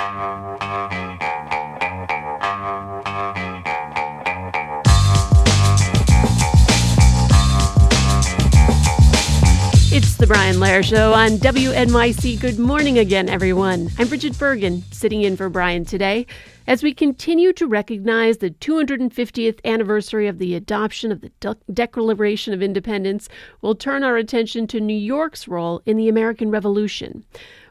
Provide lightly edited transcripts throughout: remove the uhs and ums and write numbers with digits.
It's the Brian Lehrer Show on WNYC. Good morning again, everyone. I'm Bridget Bergen, sitting in for Brian today, as we continue to recognize the 250th anniversary of the adoption of the Declaration of Independence. We'll turn our attention to New York's role in the American Revolution.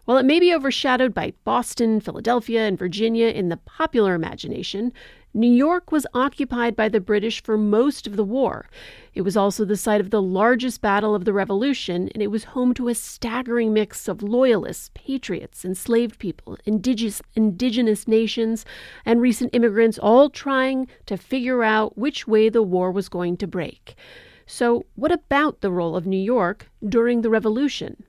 While it may be overshadowed by Boston, Philadelphia, and Virginia in the popular imagination, New York was occupied by the British for most of the war. It was also the site of the largest battle of the Revolution, and it was home to a staggering mix of loyalists, patriots, enslaved people, indigenous nations, and recent immigrants, all trying to figure out which way the war was going to break. So what about the role of New York during the Revolution?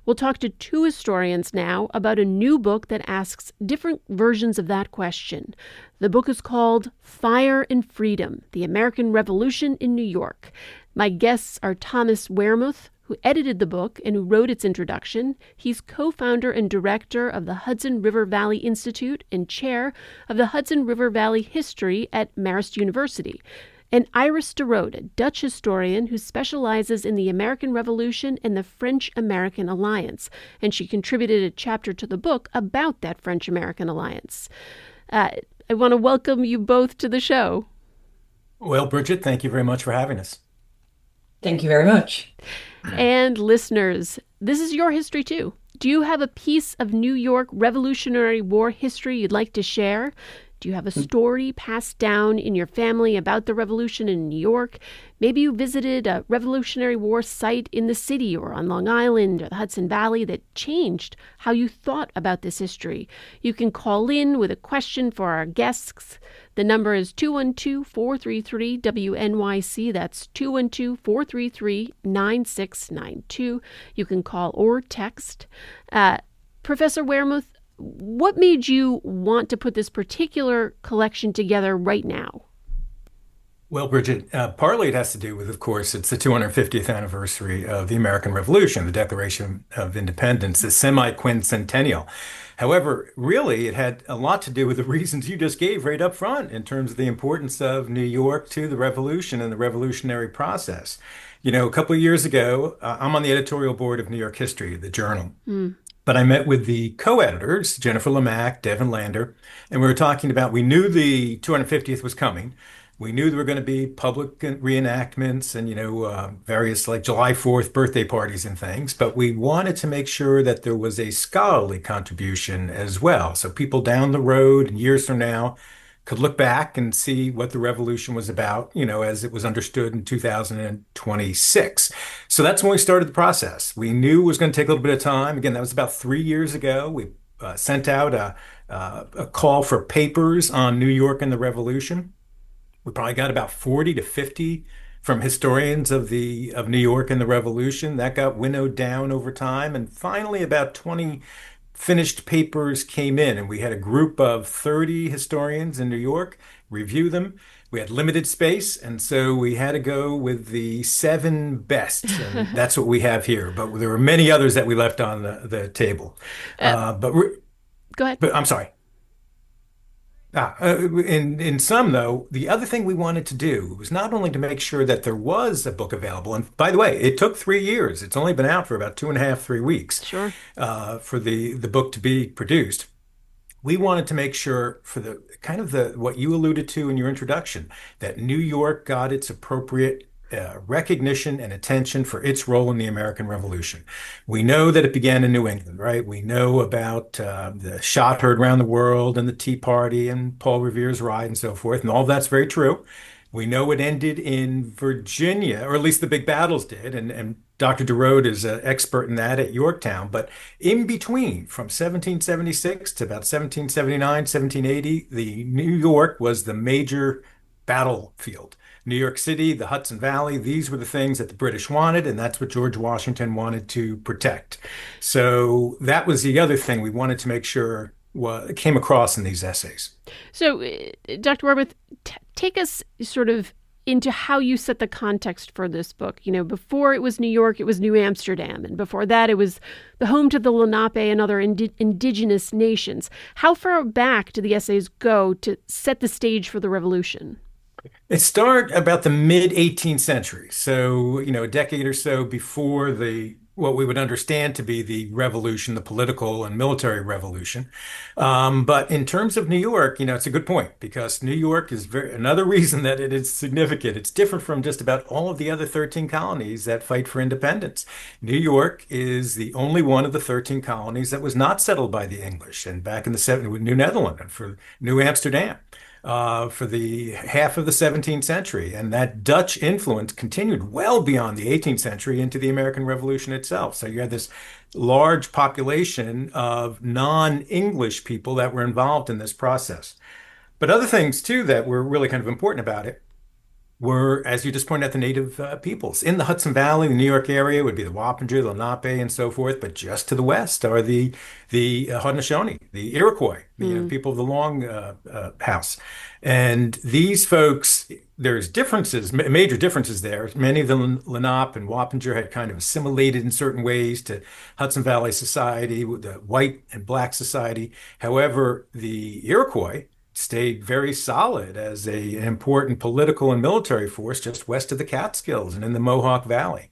We'll talk to two historians now about a new book that asks different versions of that question. The book is called Fire and Freedom: The American Revolution in New York. My guests are Thomas Wearmouth, who edited the book and who wrote its introduction. He's co-founder and director of the Hudson River Valley Institute and chair of the Hudson River Valley History at Marist University. And Iris de Rode, a Dutch historian who specializes in the American Revolution and the French-American Alliance. And she contributed a chapter to the book about that French-American Alliance. I want to welcome you both to the show. Well, Bridget, thank you very much for having us. Thank you very much. And listeners, this is your history too. Do you have a piece of New York Revolutionary War history you'd like to share? Do you have a story passed down in your family about the Revolution in New York? Maybe you visited a Revolutionary War site in the city or on Long Island or the Hudson Valley that changed how you thought about this history. You can call in with a question for our guests. The number is 212-433-WNYC. That's 212-433-9692. You can call or text. Professor Wearmouth, what made you want to put this particular collection together right now? Well, Bridget, partly it has to do with, of course, it's the 250th anniversary of the American Revolution, the Declaration of Independence, the semi-quincentennial. However, really, it had a lot to do with the reasons you just gave right up front in terms of the importance of New York to the Revolution and the revolutionary process. You know, a couple of years ago, I'm on the editorial board of New York History, the journal. But I met with the co-editors, Jennifer Lamack, Devin Lander, and we were talking about, we knew the 250th was coming. We knew there were going to be public reenactments and, various like July 4th birthday parties and things, but we wanted to make sure that there was a scholarly contribution as well. So people down the road and years from now could look back and see what the revolution was about, as it was understood in 2026. So that's when we started the process. We knew it was going to take a little bit of time. Again, that was about 3 years ago. We sent out a call for papers on New York and the Revolution. We probably got about 40 to 50 from historians of New York and the Revolution. That got winnowed down over time. And finally, about 20 finished papers came in, and we had a group of 30 historians in New York review them. We had limited space, and so we had to go with the 7 best, and that's what we have here. But there were many others that we left on the table. Go ahead. But I'm sorry. In some, though, the other thing we wanted to do was not only to make sure that there was a book available, and by the way, it took 3 years. It's only been out for about 2.5, 3 weeks. Sure. For the book to be produced. We wanted to make sure for the kind of what you alluded to in your introduction, that New York got its appropriate recognition and attention for its role in the American Revolution. We know that it began in New England, right? We know about the shot heard around the world and the Tea Party and Paul Revere's ride and so forth, and all that's very true. We know it ended in Virginia, or at least the big battles did, and Dr. de Rode is an expert in that at Yorktown. But in between, from 1776 to about 1779, 1780, the New York was the major battlefield. New York City, the Hudson Valley, these were the things that the British wanted, and that's what George Washington wanted to protect. So that was the other thing we wanted to make sure came across in these essays. So, Dr. Wearmouth, take us sort of into how you set the context for this book. Before it was New York, it was New Amsterdam. And before that, it was the home to the Lenape and other indigenous nations. How far back do the essays go to set the stage for the revolution? It started about the mid 18th century. So, a decade or so before what we would understand to be the revolution, the political and military revolution. But in terms of New York, it's a good point because New York is another reason that it is significant. It's different from just about all of the other 13 colonies that fight for independence. New York is the only one of the 13 colonies that was not settled by the English. And back in the 70s with New Netherland and for New Amsterdam. For the half of the 17th century. And that Dutch influence continued well beyond the 18th century into the American Revolution itself. So you had this large population of non-English people that were involved in this process. But other things, too, that were really kind of important about it were, as you just pointed out, the native peoples. In the Hudson Valley, the New York area would be the Wappinger, the Lenape, and so forth. But just to the west are the Haudenosaunee, the Iroquois, the people of the Long House. And these folks, there's differences, major differences there. Many of the Lenape and Wappinger had kind of assimilated in certain ways to Hudson Valley society, the white and black society. However, the Iroquois stayed very solid as an important political and military force just west of the Catskills and in the Mohawk Valley.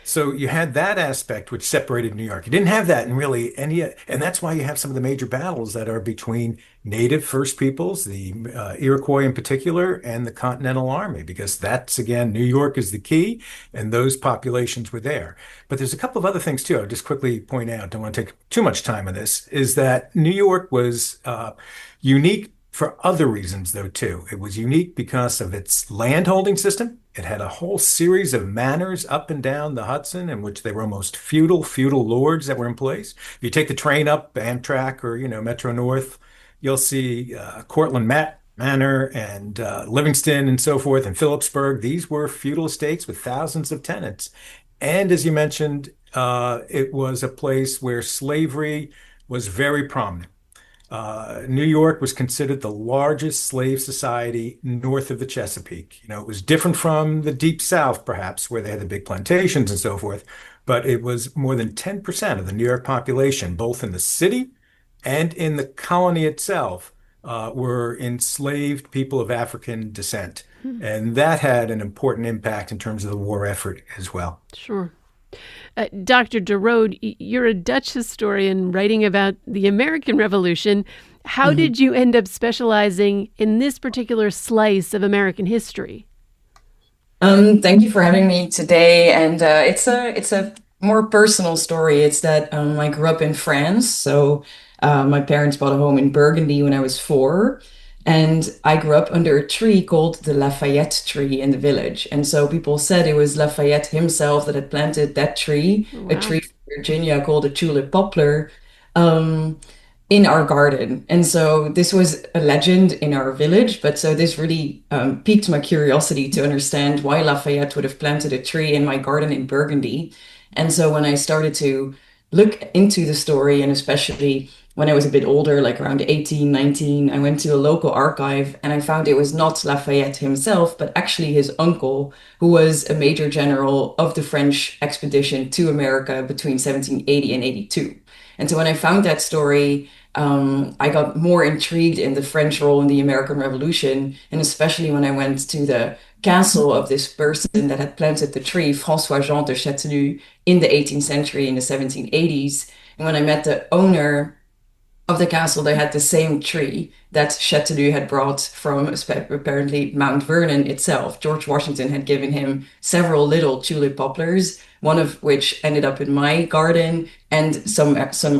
So you had that aspect which separated New York. You didn't have that in really any, and that's why you have some of the major battles that are between native First Peoples, the Iroquois in particular, and the Continental Army, because that's, again, New York is the key, and those populations were there. But there's a couple of other things, too. I'll just quickly point out, don't want to take too much time on this, is that New York was unique for other reasons, though, too. It was unique because of its landholding system. It had a whole series of manors up and down the Hudson in which they were almost feudal lords that were in place. If you take the train up Amtrak or, Metro North, you'll see Cortlandt Manor and Livingston and so forth, and Phillipsburg. These were feudal estates with thousands of tenants. And as you mentioned, it was a place where slavery was very prominent. New York was considered the largest slave society north of the Chesapeake. It was different from the Deep South, perhaps, where they had the big plantations and so forth, but it was more than 10% of the New York population, both in the city and in the colony itself, were enslaved people of African descent. And that had an important impact in terms of the war effort as well. Sure. Dr. de Rode, you're a Dutch historian writing about the American Revolution. How did you end up specializing in this particular slice of American history? Thank you for having me today. And it's a more personal story. It's that I grew up in France. So my parents bought a home in Burgundy when I was 4. And I grew up under a tree called the Lafayette tree in the village. And so people said it was Lafayette himself that had planted that tree, Wow. a tree from Virginia called a tulip poplar, in our garden. And so this was a legend in our village. But so this really piqued my curiosity to understand why Lafayette would have planted a tree in my garden in Burgundy. And so when I started to look into the story, and especially when I was a bit older, like around 18, 19, I went to a local archive and I found it was not Lafayette himself, but actually his uncle, who was a major general of the French expedition to America between 1780 and 82. And so when I found that story, I got more intrigued in the French role in the American Revolution, and especially when I went to the castle of this person that had planted the tree, François Jean de Châteauneuf, in the 18th century, in the 1780s. And when I met the owner of the castle, they had the same tree that Châteauneuf had brought from apparently Mount Vernon itself. George Washington had given him several little tulip poplars, one of which ended up in my garden and some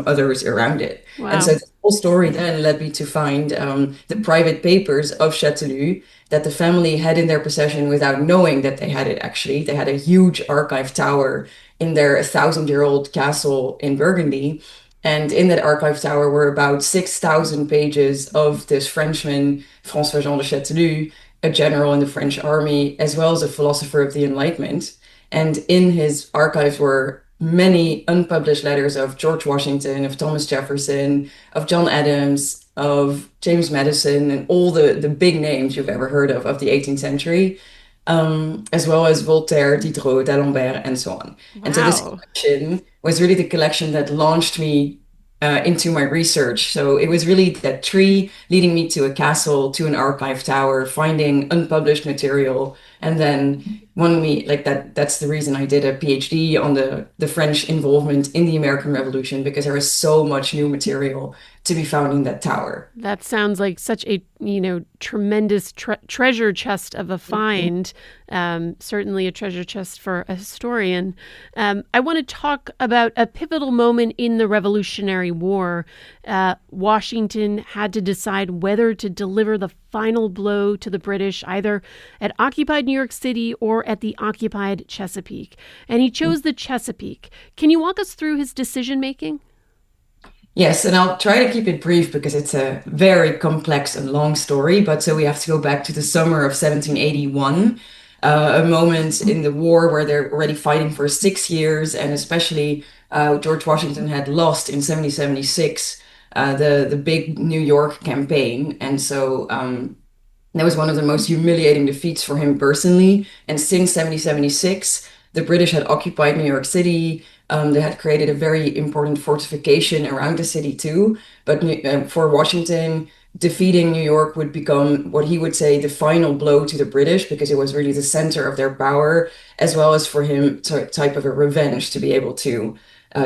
others around it. Wow. And so the whole story then led me to find the private papers of Châteauneuf that the family had in their possession without knowing that they had it, actually. They had a huge archive tower in their 1,000-year-old castle in Burgundy. And in that archive tower were about 6,000 pages of this Frenchman, François Jean de Châteauneuf, a general in the French army, as well as a philosopher of the Enlightenment. And in his archives were many unpublished letters of George Washington, of Thomas Jefferson, of John Adams, of James Madison, and all the big names you've ever heard of the 18th century. as well as Voltaire, Diderot, D'Alembert, and so on. And so this Wow. collection was really the collection that launched me into my research. So it was really that tree leading me to a castle, to an archive tower, finding unpublished material, and then when we like that, that's the reason I did a PhD on the French involvement in the American Revolution, because there is so much new material to be found in that tower. That sounds like such a, tremendous treasure chest of a find. Certainly a treasure chest for a historian. I want to talk about a pivotal moment in the Revolutionary War. Washington had to decide whether to deliver the final blow to the British, either at occupied New York City or at the occupied Chesapeake. And he chose the Chesapeake. Can you walk us through his decision making? Yes, and I'll try to keep it brief because it's a very complex and long story. But so we have to go back to the summer of 1781, a moment in the war where they're already fighting for 6 years, and especially George Washington had lost in 1776 the big New York campaign, and so that was one of the most humiliating defeats for him personally. And since 1776, the British had occupied New York City. They had created a very important fortification around the city too. But for Washington, defeating New York would become what he would say the final blow to the British, because it was really the center of their power, as well as for him type of a revenge to be able to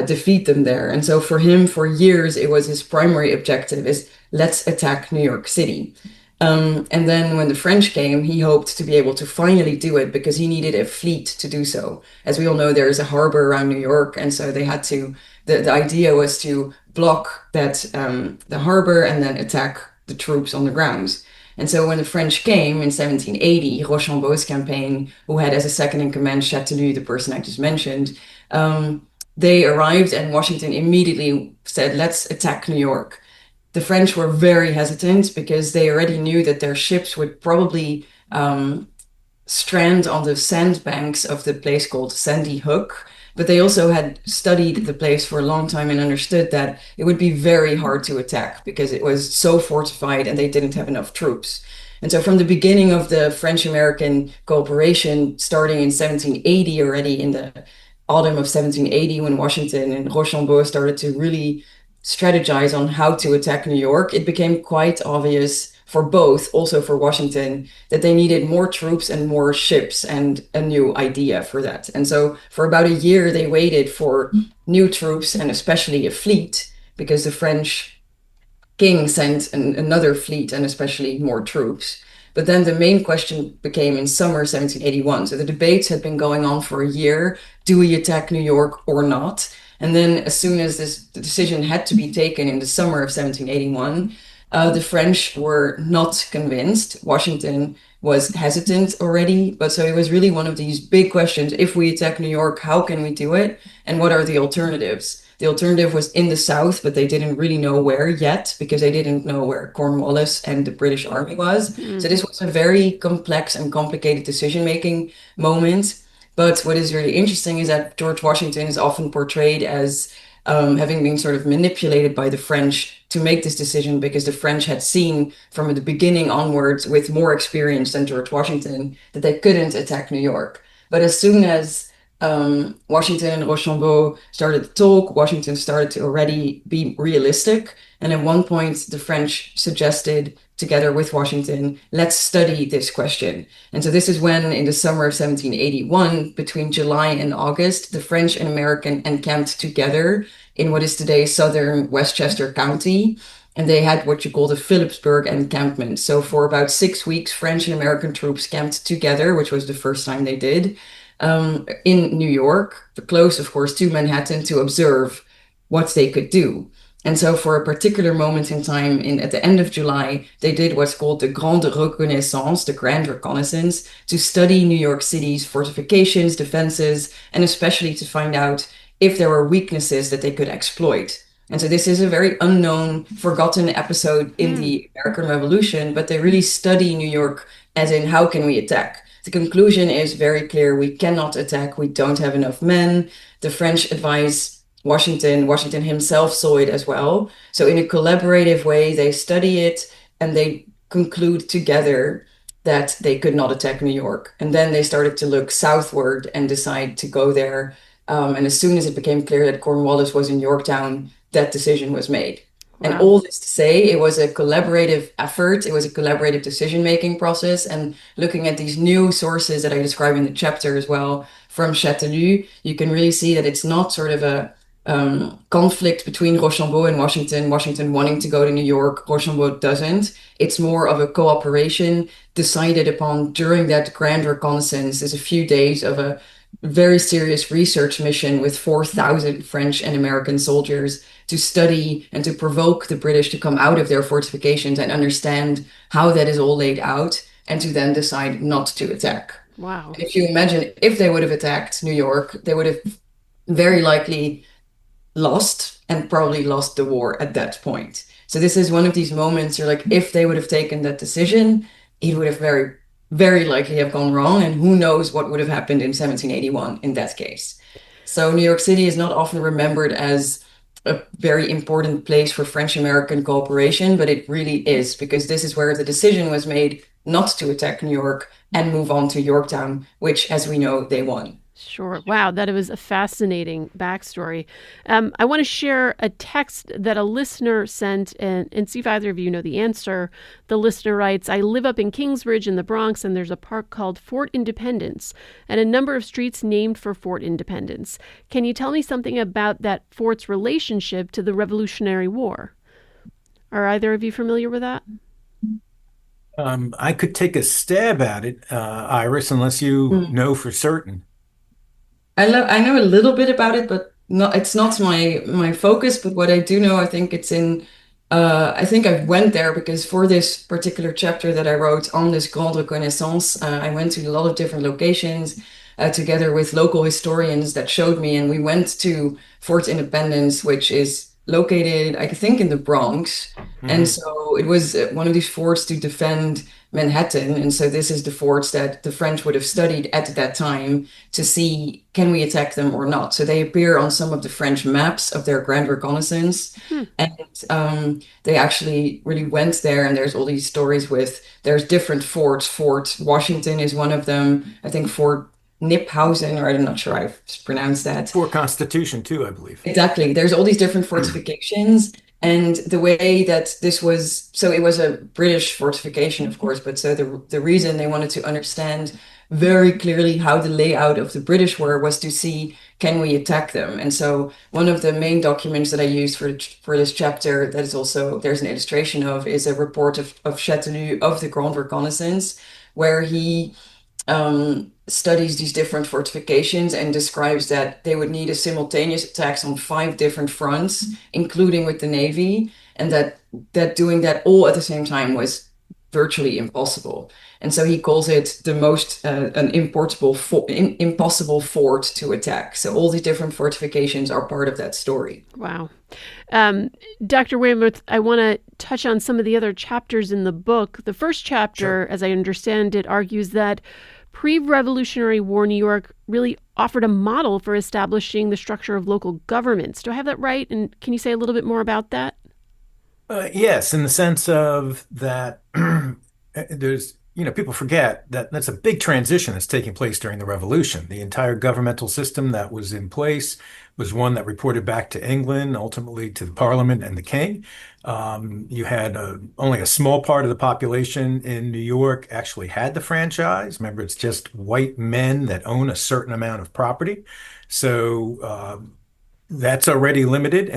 defeat them there. And so for him, for years, it was his primary objective is let's attack New York City. And then when the French came, he hoped to be able to finally do it because he needed a fleet to do so. As we all know, there is a harbor around New York, and so they had to. The idea was to block that the harbor and then attack the troops on the grounds. And so when the French came in 1780, Rochambeau's campaign, who had as a second in command Châteauneuf, the person I just mentioned, they arrived, and Washington immediately said, "Let's attack New York." The French were very hesitant because they already knew that their ships would probably strand on the sandbanks of the place called Sandy Hook. But they also had studied the place for a long time and understood that it would be very hard to attack because it was so fortified and they didn't have enough troops. And so from the beginning of the French-American cooperation, starting in 1780, already in the autumn of 1780, when Washington and Rochambeau started to really strategize on how to attack New York, it became quite obvious for both, also for Washington, that they needed more troops and more ships and a new idea for that. And so for about a year, they waited for new troops and especially a fleet, because the French king sent another fleet and especially more troops. But then the main question became in summer 1781. So the debates had been going on for a year. Do we attack New York or not? And then as soon as the decision had to be taken in the summer of 1781, the French were not convinced. Washington was hesitant already, but so it was really one of these big questions. If we attack New York, how can we do it? And what are the alternatives? The alternative was in the south, but they didn't really know where yet because they didn't know where Cornwallis and the British Army was. So this was a very complex and complicated decision-making moment. But what is really interesting is that George Washington is often portrayed as having been sort of manipulated by the French to make this decision, because the French had seen from the beginning onwards, with more experience than George Washington, that they couldn't attack New York. But as soon as Washington and Rochambeau started to talk, Washington started to already be realistic. And at one point, the French suggested, together with Washington, let's study this question. And so this is when, in the summer of 1781, between July and August, the French and American encamped together in what is today southern Westchester County. And they had what you call the Phillipsburg encampment. So for about 6 weeks, French and American troops camped together, which was the first time they did, in New York, close, of course, to Manhattan, to observe what they could do. And so for a particular moment in time, at the end of July, they did what's called the Grande Reconnaissance, the Grand Reconnaissance, to study New York City's fortifications, defenses, and especially to find out if there were weaknesses that they could exploit. And so this is a very unknown, forgotten episode in the American Revolution, but they really study New York as in, how can we attack? The conclusion is very clear. We cannot attack. We don't have enough men. The French advise Washington. Washington himself saw it as well. So in a collaborative way, they study it and they conclude together that they could not attack New York. And then they started to look southward and decide to go there. And as soon as it became clear that Cornwallis was in Yorktown, that decision was made. And Wow. all this to say, it was a collaborative effort. It was a collaborative decision-making process. And looking at these new sources that I describe in the chapter as well from Châteauneuf, you can really see that it's not sort of a conflict between Rochambeau and Washington, Washington wanting to go to New York, Rochambeau doesn't. It's more of a cooperation decided upon during that grand reconnaissance. There's a few days of a very serious research mission with 4,000 French and American soldiers to study and to provoke the British to come out of their fortifications and understand how that is all laid out, and to then decide not to attack. Wow. And if you imagine if they would have attacked New York, they would have very likely lost and probably lost the war at that point. So this is one of these moments you're like, if they would have taken that decision, it would have very likely have gone wrong. And who knows what would have happened in 1781 in that case. So New York City is not often remembered as a very important place for French-American cooperation, but it really is, because this is where the decision was made not to attack New York and move on to Yorktown, which, as we know, they won. Sure. Wow, that was a fascinating backstory. I want to share a text that a listener sent and see if either of you know the answer. The listener writes, I live up in Kingsbridge in the Bronx, and there's a park called Fort Independence and a number of streets named for Fort Independence. Can you tell me something about that fort's relationship to the Revolutionary War? Are either of you familiar with that? I could take a stab at it, Iris, unless you know for certain. I know a little bit about it, but it's not my focus. But what I do know, I think it's in I think I went there because for this particular chapter that I wrote on this Grande Reconnaissance, I went to a lot of different locations together with local historians that showed me, and we went to Fort Independence, which is located, I think, in the Bronx. And Hmm. so it was one of these forts to defend Manhattan. And so this is the forts that the French would have studied at that time to see, can we attack them or not? So they appear on some of the French maps of their grand reconnaissance. Hmm. And they actually really went there. And there's all these stories with, there's different forts. Fort Washington is one of them. I think Fort Niphausen, or I'm not sure I've pronounced that. For Constitution, too, I believe. Exactly. There's all these different fortifications. And the way that this was, so it was a British fortification, of course, but so the reason they wanted to understand very clearly how the layout of the British were was to see, can we attack them? And so one of the main documents that I used for this chapter that is also, there's an illustration of, is a report of Châteauneuf of the Grand Reconnaissance, where he studies these different fortifications and describes that they would need a simultaneous attacks on 5 different fronts, including with the Navy, and that doing that all at the same time was virtually impossible. And so he calls it the most an impossible fort to attack. So all these different fortifications are part of that story. Wow. Dr. Weymouth, I want to touch on some of the other chapters in the book. The first chapter, Sure. as I understand it, argues that pre-Revolutionary War New York really offered a model for establishing the structure of local governments. Do I have that right? And can you say a little bit more about that? Yes, in the sense of that there's, people forget that that's a big transition that's taking place during the Revolution. The entire governmental system that was in place was one that reported back to England, ultimately to the Parliament and the King. You had only a small part of the population in New York actually had the franchise. Remember, it's just white men that own a certain amount of property. So that's already limited.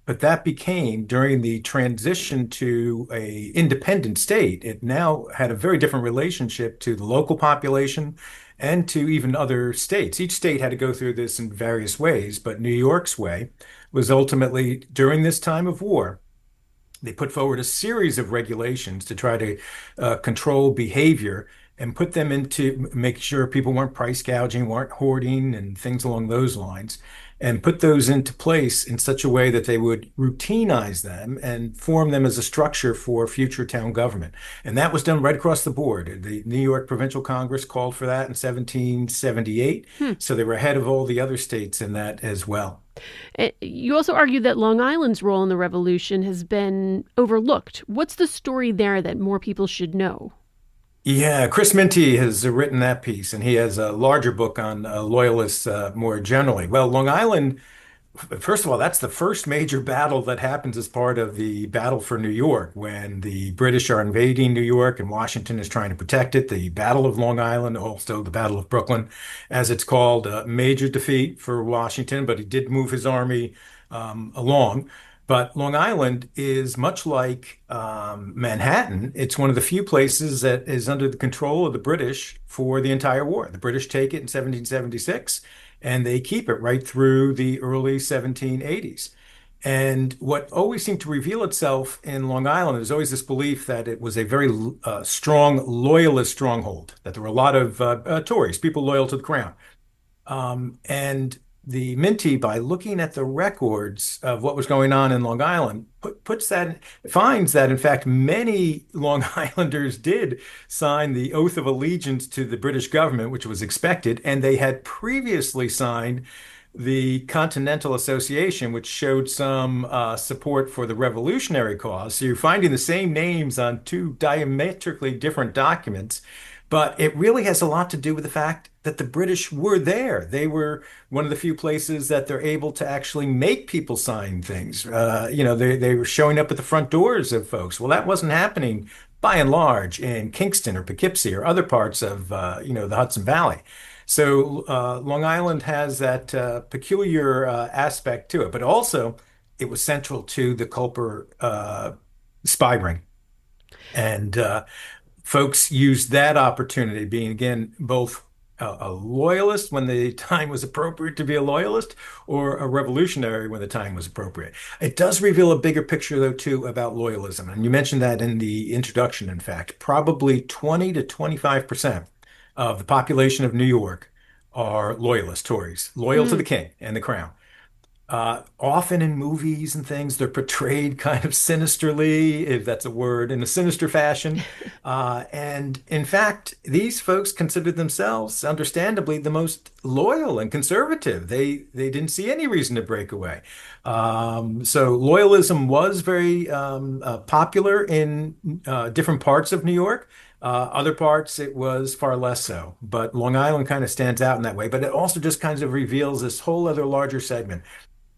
But that became during the transition to a independent state. It now had a very different relationship to the local population and to even other states. Each state had to go through this in various ways, but New York's way was ultimately during this time of war. They put forward a series of regulations to try to control behavior and put them into make sure people weren't price gouging, weren't hoarding, and things along those lines, and put those into place in such a way that they would routinize them and form them as a structure for future town government. And that was done right across the board. The New York Provincial Congress called for that in 1778. Hmm. So they were ahead of all the other states in that as well. You also argue that Long Island's role in the Revolution has been overlooked. What's the story there that more people should know? Yeah, Chris Minty has written that piece, and he has a larger book on loyalists more generally. Well, Long Island, first of all, that's the first major battle that happens as part of the battle for New York when the British are invading New York and Washington is trying to protect it. The Battle of Long Island, also the Battle of Brooklyn, as it's called, a major defeat for Washington, but he did move his army along. But Long Island is much like Manhattan. It's one of the few places that is under the control of the British for the entire war. The British take it in 1776 and they keep it right through the early 1780s. And what always seemed to reveal itself in Long Island is always this belief that it was a very strong loyalist stronghold, that there were a lot of Tories, people loyal to the crown. And the Minty, by looking at the records of what was going on in Long Island, finds that in fact many Long Islanders did sign the oath of allegiance to the British government, which was expected, and they had previously signed the Continental Association, which showed some support for the revolutionary cause. So you're finding the same names on two diametrically different documents. But it really has a lot to do with the fact that the British were there. They were one of the few places that they're able to actually make people sign things. They were showing up at the front doors of folks. Well, that wasn't happening by and large in Kingston or Poughkeepsie or other parts of, the Hudson Valley. So Long Island has that peculiar aspect to it, but also it was central to the Culper spy ring. And folks used that opportunity, being again both a loyalist when the time was appropriate to be a loyalist, or a revolutionary when the time was appropriate. It does reveal a bigger picture, though, too, about loyalism. And you mentioned that in the introduction, in fact, probably 20 to 25% of the population of New York are loyalist Tories, loyal to the Mm. king and the crown. Often in movies and things, they're portrayed kind of sinisterly, if that's a word, in a sinister fashion. And in fact, these folks considered themselves, understandably, the most loyal and conservative. They didn't see any reason to break away. So loyalism was very popular in different parts of New York. Other parts, it was far less so. But Long Island kind of stands out in that way. But it also just kind of reveals this whole other larger segment.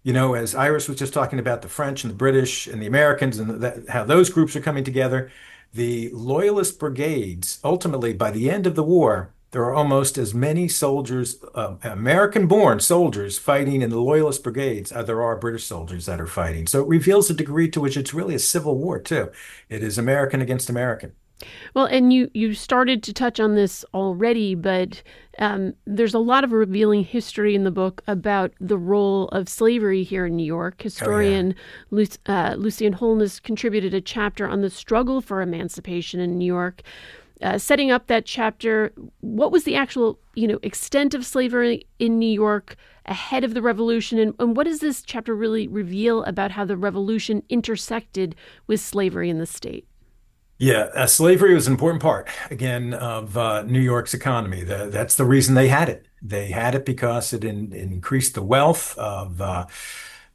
As Iris was just talking about the French and the British and the Americans and how those groups are coming together, the Loyalist brigades, ultimately, by the end of the war, there are almost as many soldiers, American-born soldiers, fighting in the Loyalist brigades as there are British soldiers that are fighting. So it reveals the degree to which it's really a civil war, too. It is American against American. Well, and you started to touch on this already, but there's a lot of revealing history in the book about the role of slavery here in New York. Oh, yeah. Historian Lucian Holness contributed a chapter on the struggle for emancipation in New York. Setting up that chapter, what was the actual, extent of slavery in New York ahead of the revolution, and what does this chapter really reveal about how the revolution intersected with slavery in the state? Yeah, slavery was an important part, again, of New York's economy. That's the reason they had it. They had it because it increased the wealth of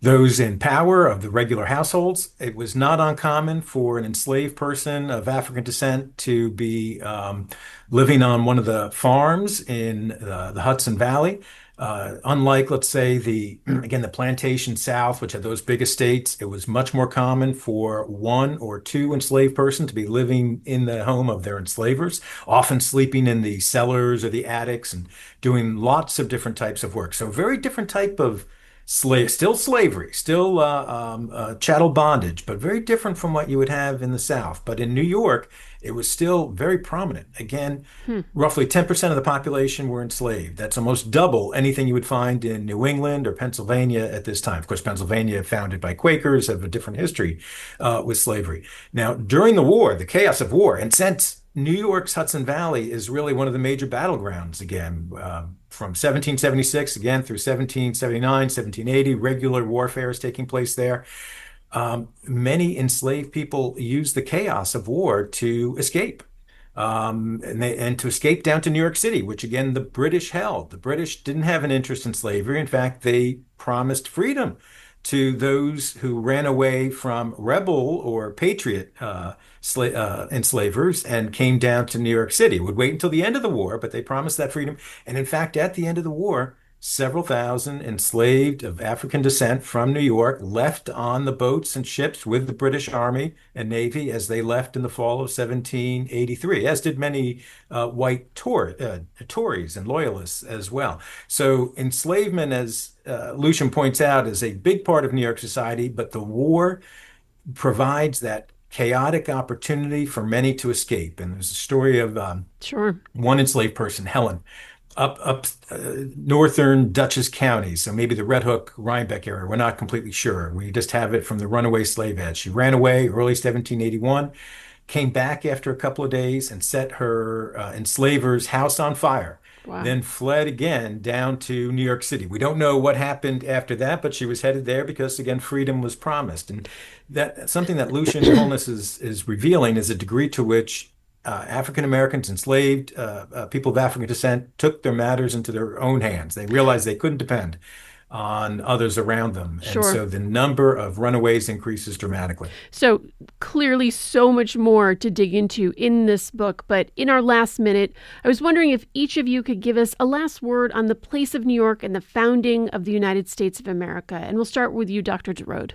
those in power, of the regular households. It was not uncommon for an enslaved person of African descent to be living on one of the farms in the Hudson Valley. Unlike, let's say, the plantation South, which had those big estates, it was much more common for one or two enslaved person to be living in the home of their enslavers, often sleeping in the cellars or the attics and doing lots of different types of work. So, very different type of still slavery, still chattel bondage, but very different from what you would have in the South. But in New York, it was still very prominent. Again, Hmm. roughly 10% of the population were enslaved. That's almost double anything you would find in New England or Pennsylvania at this time. Of course, Pennsylvania, founded by Quakers, have a different history with slavery. Now, during the war, the chaos of war, and since New York's Hudson Valley is really one of the major battlegrounds again, from 1776 again through 1779, 1780, regular warfare is taking place there. Many enslaved people used the chaos of war to escape. And to escape down to New York City, which again the British held. The British didn't have an interest in slavery. In fact, they promised freedom to those who ran away from rebel or patriot enslavers and came down to New York City. It would wait until the end of the war, but they promised that freedom. And in fact, at the end of the war, several thousand enslaved of African descent from New York left on the boats and ships with the British Army and Navy as they left in the fall of 1783, as did many white Tories and Loyalists as well. So enslavement, as Lucian points out, is a big part of New York society, but the war provides that chaotic opportunity for many to escape. And there's a story of Sure. one enslaved person, Helen, up northern Dutchess County, so maybe the Red Hook, Rhinebeck area. We're not completely sure. We just have it from the runaway slave ad. She ran away early 1781, came back after a couple of days and set her enslaver's house on fire. Wow. Then fled again down to New York City. We don't know what happened after that, but she was headed there because, again, freedom was promised. And that something that Lucian Holness is revealing is a degree to which African Americans, enslaved people of African descent, took their matters into their own hands. They realized they couldn't depend on others around them. Sure. And so the number of runaways increases dramatically. So clearly so much more to dig into in this book. But in our last minute, I was wondering if each of you could give us a last word on the place of New York and the founding of the United States of America. And we'll start with you, Dr. DeRode.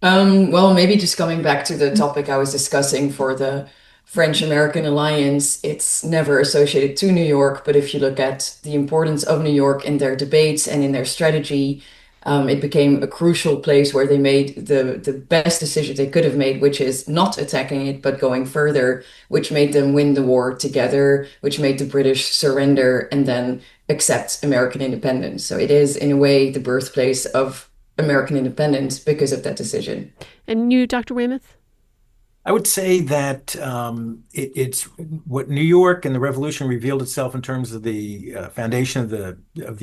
Well, maybe just coming back to the topic I was discussing for the French-American alliance, it's never associated to New York, but if you look at the importance of New York in their debates and in their strategy, it became a crucial place where they made the best decision they could have made, which is not attacking it, but going further, which made them win the war together, which made the British surrender and then accept American independence. So it is, in a way, the birthplace of American independence because of that decision. And you, Dr. Weymouth? I would say that it's what New York and the Revolution revealed itself in terms of the foundation of the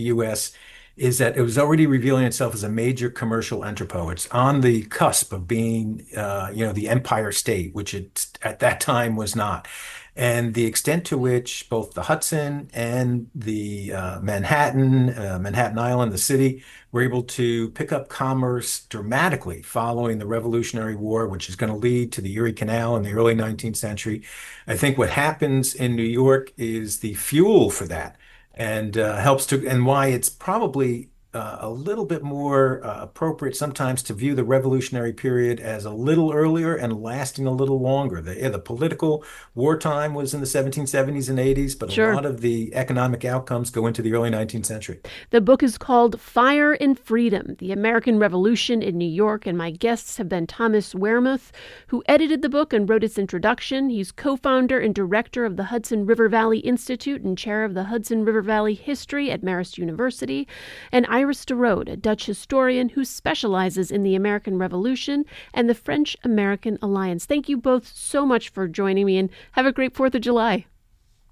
U.S. is that it was already revealing itself as a major commercial entrepot. It's on the cusp of being, the empire state, which it at that time was not. And the extent to which both the Hudson and the Manhattan Island, the city, were able to pick up commerce dramatically following the Revolutionary War, which is going to lead to the Erie Canal in the early 19th century. I think what happens in New York is the fuel for that, and and why it's probably a little bit more appropriate sometimes to view the revolutionary period as a little earlier and lasting a little longer. The political wartime was in the 1770s and 80s, but Sure. A lot of the economic outcomes go into the early 19th century. The book is called Fire and Freedom, The American Revolution in New York, and my guests have been Thomas Wearmouth, who edited the book and wrote its introduction. He's co-founder and director of the Hudson River Valley Institute and chair of the Hudson River Valley History at Marist University, and Iris DeRode, a Dutch historian who specializes in the American Revolution and the French-American Alliance. Thank you both so much for joining me, and have a great 4th of July.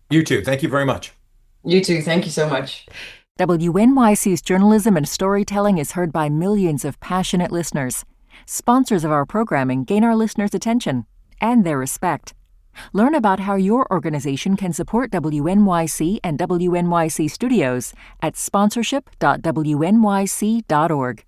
You too. Thank you very much. You too. Thank you so much. WNYC's journalism and storytelling is heard by millions of passionate listeners. Sponsors of our programming gain our listeners' attention and their respect. Learn about how your organization can support WNYC and WNYC Studios at sponsorship.wnyc.org.